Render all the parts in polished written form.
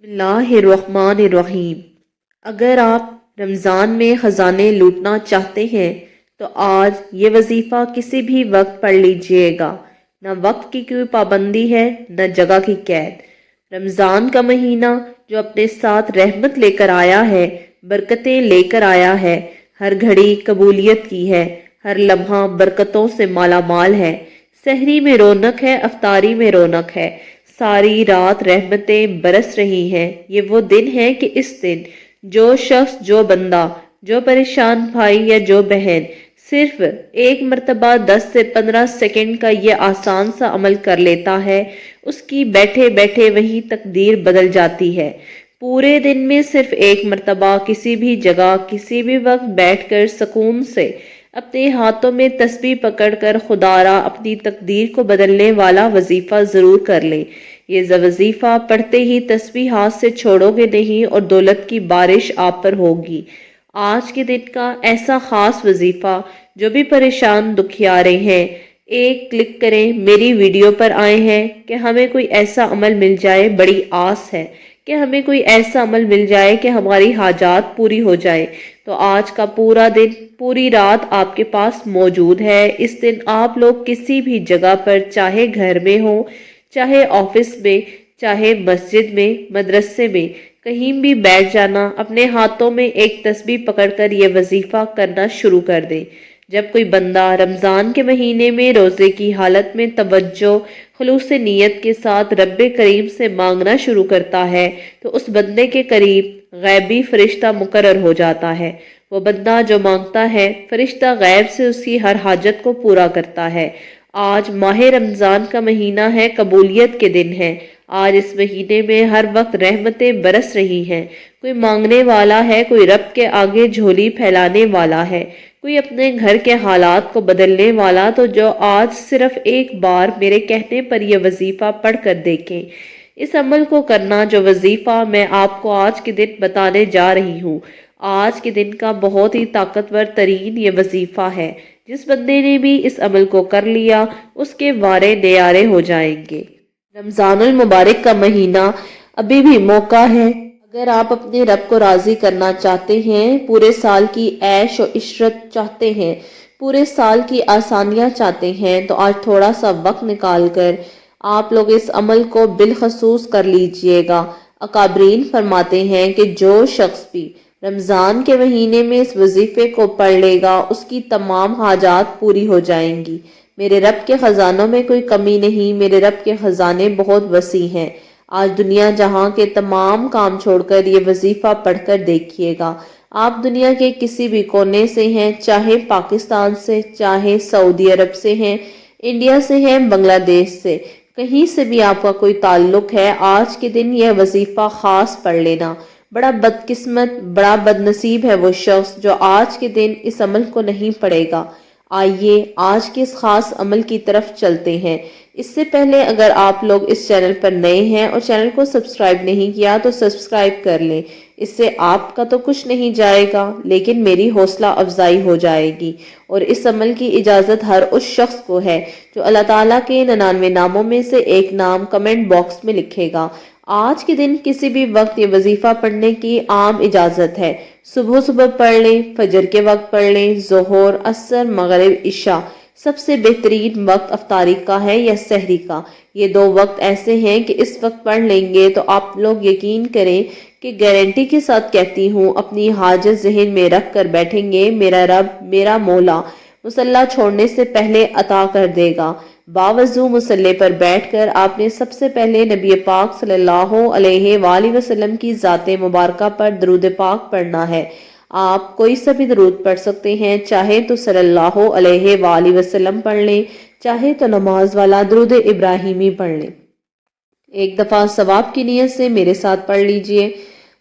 بسم اللہ الرحمن الرحیم۔ اگر آپ رمضان میں خزانے لوٹنا چاہتے ہیں تو آج یہ وظیفہ کسی بھی وقت پڑھ لیجئے گا۔ نہ وقت کی کوئی پابندی ہے نہ جگہ کی قید۔ رمضان کا مہینہ جو اپنے ساتھ رحمت لے کر آیا ہے، برکتیں لے کر آیا ہے، ہر گھڑی قبولیت کی ہے، ہر لمحہ برکتوں سے مالا مال ہے۔ سحری میں رونق ہے، افطاری میں رونق ہے، ساری رات رحمتیں برس رہی ہیں۔ یہ وہ دن ہے کہ اس دن جو شخص، جو بندہ، جو پریشان بھائی یا جو بہن صرف ایک مرتبہ 10 سے 15 سیکنڈ کا یہ آسان سا عمل کر لیتا ہے، اس کی بیٹھے بیٹھے وہی تقدیر بدل جاتی ہے۔ پورے دن میں صرف ایک مرتبہ کسی بھی جگہ کسی بھی وقت بیٹھ کر سکون سے اپنے ہاتھوں میں تسبیح پکڑ کر خدارا اپنی تقدیر کو بدلنے والا وظیفہ ضرور کر لیں۔ یہ وظیفہ پڑھتے ہی تسبیح ہاتھ سے چھوڑو گے نہیں اور دولت کی بارش آپ پر ہوگی۔ آج کے دن کا ایسا خاص وظیفہ، جو بھی پریشان دکھیارے ہیں، ایک کلک کریں، میری ویڈیو پر آئے ہیں کہ ہمیں کوئی ایسا عمل مل جائے، بڑی آس ہے کہ ہمیں کوئی ایسا عمل مل جائے کہ ہماری حاجات پوری ہو جائے، تو آج کا پورا دن، پوری رات آپ کے پاس موجود ہے۔ اس دن آپ لوگ کسی بھی جگہ پر، چاہے گھر میں ہو، چاہے آفس میں، چاہے مسجد میں، مدرسے میں، کہیں بھی بیٹھ جانا، اپنے ہاتھوں میں ایک تسبیح پکڑ کر یہ وظیفہ کرنا شروع کر دیں۔ جب کوئی بندہ رمضان کے مہینے میں روزے کی حالت میں توجہ، خلوص نیت کے ساتھ رب کریم سے مانگنا شروع کرتا ہے تو اس بندے کے قریب غیبی فرشتہ مقرر ہو جاتا ہے۔ وہ بندہ جو مانگتا ہے، فرشتہ غیب سے اس کی ہر حاجت کو پورا کرتا ہے۔ آج ماہ رمضان کا مہینہ ہے، قبولیت کے دن ہے۔ آج اس مہینے میں ہر وقت رحمتیں برس رہی ہیں۔ کوئی مانگنے والا ہے، کوئی رب کے آگے جھولی پھیلانے والا ہے، کوئی اپنے گھر کے حالات کو بدلنے والا، تو جو آج صرف ایک بار میرے کہنے پر یہ وظیفہ پڑھ کر دیکھیں۔ اس عمل کو کرنا جو وظیفہ میں آپ کو آج کے دن بتانے جا رہی ہوں، آج کے دن کا بہت ہی طاقتور ترین یہ وظیفہ ہے۔ جس بندے نے بھی اس عمل کو کر لیا، اس کے وارے نیارے ہو جائیں گے۔ رمضان المبارک کا مہینہ ابھی بھی موقع ہے۔ اگر آپ اپنے رب کو راضی کرنا چاہتے ہیں، پورے سال کی عیش و عشرت چاہتے ہیں، پورے سال کی آسانیاں چاہتے ہیں، تو آج تھوڑا سا وقت نکال کر آپ لوگ اس عمل کو بالخصوص کر لیجئے گا۔ اکابرین فرماتے ہیں کہ جو شخص بھی رمضان کے مہینے میں اس وظیفے کو پڑھ لے گا، اس کی تمام حاجات پوری ہو جائیں گی۔ میرے رب کے خزانوں میں کوئی کمی نہیں، میرے رب کے خزانے بہت وسیع ہیں۔ آج دنیا جہاں کے تمام کام چھوڑ کر یہ وظیفہ پڑھ کر دیکھیے گا۔ آپ دنیا کے کسی بھی کونے سے ہیں، چاہے پاکستان سے، چاہے سعودی عرب سے ہیں، انڈیا سے ہیں، بنگلہ دیش سے، کہیں سے بھی آپ کا کوئی تعلق ہے، آج کے دن یہ وظیفہ خاص پڑھ لینا۔ بڑا بدقسمت، بڑا بدنصیب ہے وہ شخص جو آج کے دن اس عمل کو نہیں پڑھے گا۔ آئیے آج کے اس خاص عمل کی طرف چلتے ہیں۔ اس سے پہلے اگر آپ لوگ اس چینل پر نئے ہیں اور چینل کو سبسکرائب نہیں کیا تو سبسکرائب کر لیں۔ اس سے آپ کا تو کچھ نہیں جائے گا، لیکن میری حوصلہ افزائی ہو جائے گی، اور اس عمل کی اجازت ہر اس شخص کو ہے جو اللہ تعالیٰ کے 99 ناموں میں سے ایک نام کمنٹ باکس میں لکھے گا۔ آج کے دن کسی بھی وقت یہ وظیفہ پڑھنے کی عام اجازت ہے۔ صبح صبح پڑھ لیں، فجر کے وقت پڑھ لیں، ظہر، عصر، مغرب، عشاء۔ سب سے بہترین وقت افطاری کا ہے یا سحری کا۔ یہ دو وقت ایسے ہیں کہ اس وقت پڑھ لیں گے تو آپ لوگ یقین کریں کہ گارنٹی کے ساتھ کہتی ہوں، اپنی حاجت ذہن میں رکھ کر بیٹھیں گے، میرا رب، میرا مولا مصلی چھوڑنے سے پہلے عطا کر دے گا۔ باوضو مصلی پر بیٹھ کر آپ نے سب سے پہلے نبی پاک صلی اللہ علیہ وآلہ وسلم کی ذات مبارکہ پر درود پاک پڑھنا ہے۔ آپ کوئی سا بھی درود پڑھ سکتے ہیں، چاہے تو صلی اللہ علیہ وآلہ وسلم پڑھ لیں، چاہے تو نماز والا درود ابراہیمی پڑھ لیں۔ ایک دفعہ ثواب کی نیت سے میرے ساتھ پڑھ لیجئے۔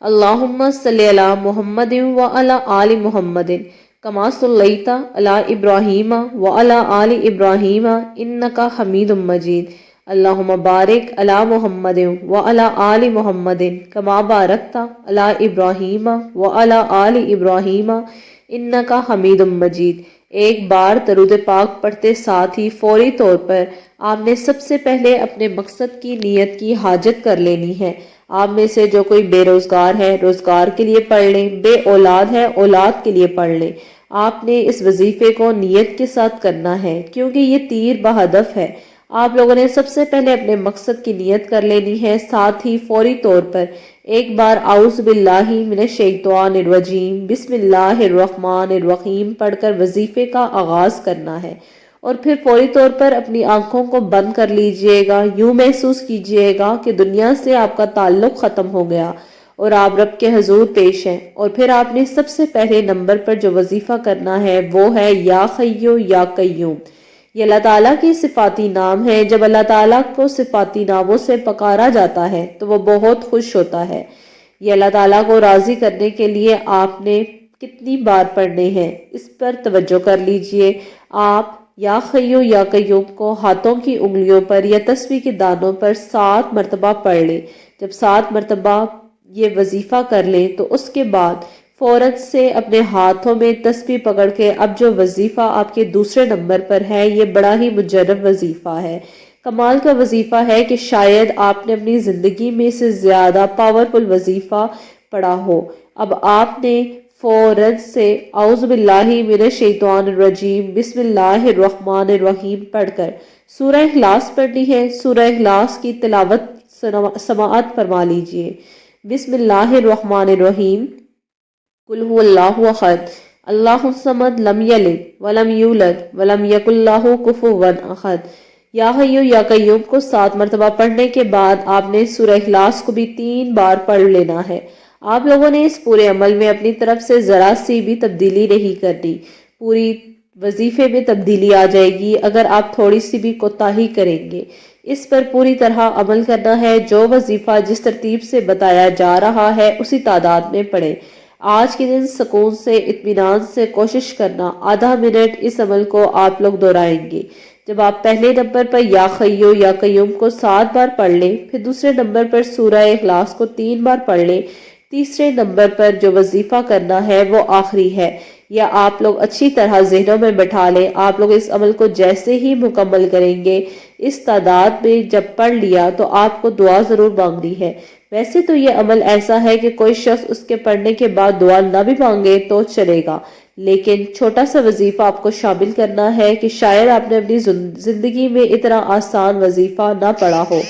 اللہم صلی علی محمد وعلی آل محمد کما صلیت علی ابراہیم وعلی آل ابراہیم انک حمید مجید۔ اللہم بارک علی محمد وعلی آل محمد کما بارکت علی ابراہیم وعلی آل ابراہیم انک حمید مجید۔ ایک بار درود پاک پڑھتے ساتھ ہی فوری طور پر آپ نے سب سے پہلے اپنے مقصد کی نیت کی حاجت کر لینی ہے۔ آپ میں سے جو کوئی بے روزگار ہے روزگار کے لیے پڑھ لیں، بے اولاد ہے اولاد کے لیے پڑھ لیں۔ آپ نے اس وظیفے کو نیت کے ساتھ کرنا ہے کیونکہ یہ تیر بہدف ہے۔ آپ لوگوں نے سب سے پہلے اپنے مقصد کی نیت کر لینی ہے، ساتھ ہی فوری طور پر ایک بار اعوذ باللہ من الشیطان الرجیم بسم اللہ الرحمن الرحیم پڑھ کر وظیفے کا آغاز کرنا ہے، اور پھر فوری طور پر اپنی آنکھوں کو بند کر لیجئے گا۔ یوں محسوس کیجئے گا کہ دنیا سے آپ کا تعلق ختم ہو گیا اور آپ رب کے حضور پیش ہیں، اور پھر آپ نے سب سے پہلے نمبر پر جو وظیفہ کرنا ہے وہ ہے یا خیو یا قیوم۔ یہ اللہ تعالیٰ کی صفاتی نام ہے۔ جب اللہ تعالیٰ کو صفاتی ناموں سے پکارا جاتا ہے تو وہ بہت خوش ہوتا ہے۔ یہ اللہ تعالیٰ کو راضی کرنے کے لیے آپ نے کتنی بار پڑھنے ہیں، اس پر توجہ کر لیجئے۔ آپ یا خیو یا قیوم کو ہاتھوں کی انگلیوں پر یا تسبیح کے دانوں پر 7 مرتبہ پڑھ لیں۔ جب 7 مرتبہ یہ وظیفہ کر لیں تو اس کے بعد فوراً سے اپنے ہاتھوں میں تسبیح پکڑ کے اب جو وظیفہ آپ کے دوسرے نمبر پر ہے یہ بڑا ہی مجرب وظیفہ ہے، کمال کا وظیفہ ہے کہ شاید آپ نے اپنی زندگی میں سے زیادہ پاورفل وظیفہ پڑھا ہو۔ اب آپ نے فوراً سے اعوذ باللہ من الشیطان الرجیم بسم اللہ الرحمن الرحیم پڑھ کر سورہ اخلاص پڑھنی ہے۔ سورہ اخلاص کی تلاوت سماعت فرما لیجئے۔ بسم اللہ الرحمن الرحیم، قل هو اللہ احد اللہ الصمد لم یلد ولم یولد ولم یکن لہ کفوا احد۔ یا حیو یا قیوم کو 7 مرتبہ پڑھنے کے بعد آپ نے سورہ اخلاص کو بھی 3 بار پڑھ لینا ہے۔ آپ لوگوں نے اس پورے عمل میں اپنی طرف سے ذرا سی بھی تبدیلی نہیں کرنی، پوری وظیفے میں تبدیلی آ جائے گی اگر آپ تھوڑی سی بھی کوتاہی کریں گے۔ اس پر پوری طرح عمل کرنا ہے، جو وظیفہ جس ترتیب سے بتایا جا رہا ہے اسی تعداد میں پڑھیں۔ آج کے دن سکون سے اطمینان سے کوشش کرنا، آدھا منٹ اس عمل کو آپ لوگ دہرائیں گے۔ جب آپ پہلے نمبر پر یا خیو یا قیوم کو 7 بار پڑھ لیں، پھر دوسرے نمبر پر سورہ اخلاص کو 3 بار پڑھ لیں، تیسرے نمبر پر جو وظیفہ کرنا ہے وہ آخری ہے، یا آپ لوگ اچھی طرح ذہنوں میں بٹھا لیں۔ آپ لوگ اس عمل کو جیسے ہی مکمل کریں گے، اس تعداد میں جب پڑھ لیا تو آپ کو دعا ضرور مانگنی ہے۔ ویسے تو یہ عمل ایسا ہے کہ کوئی شخص اس کے پڑھنے کے بعد دعا نہ بھی مانگے تو چلے گا، لیکن چھوٹا سا وظیفہ آپ کو شامل کرنا ہے کہ شاید آپ نے اپنی زندگی میں اتنا آسان وظیفہ نہ پڑھا ہو۔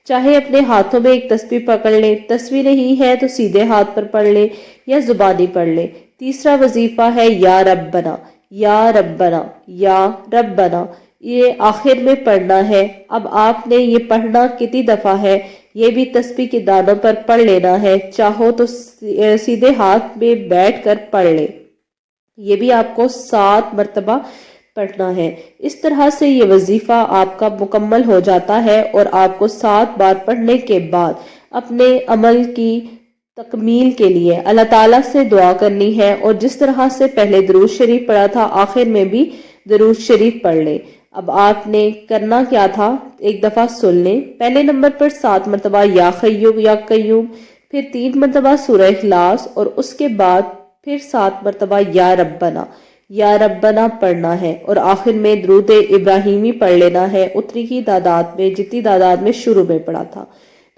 چاہے اپنے ہاتھوں میں ایک تسبیح پکڑ لیں، تسبیح نہیں ہے تو سیدھے ہاتھ پر پڑھ لیں یا زبانی پڑھ لیں۔ تیسرا وظیفہ ہے یا ربنا یا ربنا یا ربنا، یہ آخر میں پڑھنا ہے۔ اب آپ نے یہ پڑھنا کتنی دفعہ ہے یہ بھی تسبیح کے دانوں پر پڑھ لینا ہے، چاہو تو سیدھے ہاتھ میں بیٹھ کر پڑھ لیں، یہ بھی آپ کو 7 مرتبہ پڑھنا ہے۔ اس طرح سے یہ وظیفہ آپ کا مکمل ہو جاتا ہے، اور آپ کو 7 بار پڑھنے کے بعد اپنے عمل کی تکمیل کے لیے اللہ تعالیٰ سے دعا کرنی ہے، اور جس طرح سے پہلے درود شریف پڑھا تھا آخر میں بھی درود شریف پڑھ لیں۔ اب آپ نے کرنا کیا تھا ایک دفعہ سن لیں۔ پہلے نمبر پر 7 مرتبہ یا خیو یا قیوم، پھر 3 مرتبہ سورہ اخلاص، اور اس کے بعد پھر 7 مرتبہ یا ربنا پڑھنا ہے، اور آخر میں درود ابراہیمی پڑھ لینا ہے اتنی ہی تعداد میں جتنی تعداد میں شروع میں پڑھا تھا۔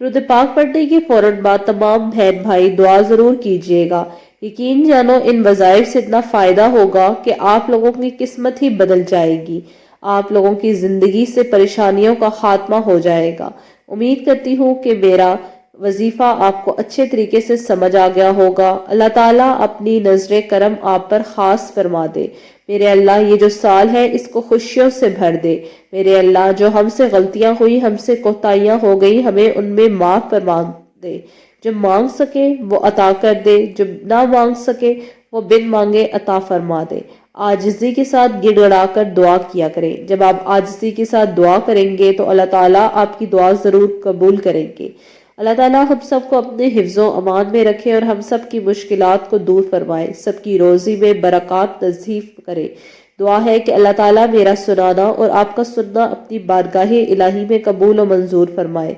درود پاک پڑھنے کے فوراً بعد تمام بہن بھائی دعا ضرور کیجیے گا۔ یقین جانو ان وظائف سے اتنا فائدہ ہوگا کہ آپ لوگوں کی قسمت ہی بدل جائے گی، آپ لوگوں کی زندگی سے پریشانیوں کا خاتمہ ہو جائے گا۔ امید کرتی ہوں کہ میرا وظیفہ آپ کو اچھے طریقے سے سمجھ آ گیا ہوگا۔ اللہ تعالیٰ اپنی نظر کرم آپ پر خاص فرما دے۔ میرے اللہ یہ جو سال ہے اس کو خوشیوں سے بھر دے۔ میرے اللہ جو ہم سے غلطیاں ہوئی، ہم سے کوتاہیاں ہو گئی، ہمیں ان میں معاف فرما دے۔ جو مانگ سکے وہ عطا کر دے، جو نہ مانگ سکے وہ بن مانگے عطا فرما دے۔ عاجزی کے ساتھ گڑ گڑا کر دعا کیا کریں۔ جب آپ عاجزی کے ساتھ دعا کریں گے تو اللہ تعالیٰ آپ کی دعا ضرور قبول کریں گے۔ اللہ تعالیٰ ہم سب کو اپنے حفظ و امان میں رکھے اور ہم سب کی مشکلات کو دور فرمائے، سب کی روزی میں برکات نصیب کرے۔ دعا ہے کہ اللہ تعالیٰ میرا سنانا اور آپ کا سننا اپنی بارگاہ الہی میں قبول و منظور فرمائے۔